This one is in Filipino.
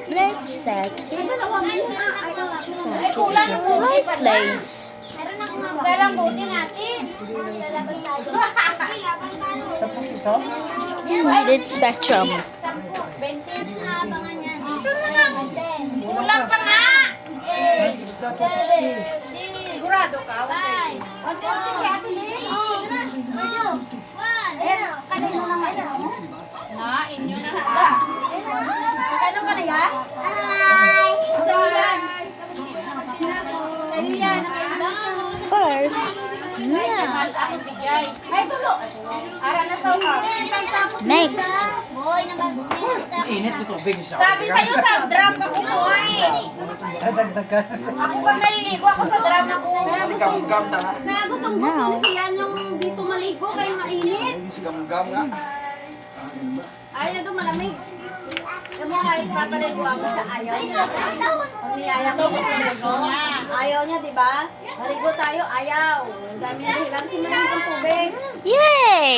Let's set it back into the right place. Sarang buti natin. Needed spectrum. Kulang pa nga. Sigurado ka? Na, inyo na sa. Kano ka na yan? First, yeah. Next, Init mo tubig siya. Sabi sa'yo sa drum na kumuhay. Ako pa naliligo ako sa drum na kumuhay. Gam-gam na nga. now, Yan yung dito maligo kayo mainit. Gam-gam nga. Ay, na malamig. Yung mga kahit papaligo ako sa ayaw niya. Ang niyaya ko sa ligo niya. Ayaw niya, di ba? Maligo tayo, ayaw. Ang dami na hilang simulan ng tubig. yay!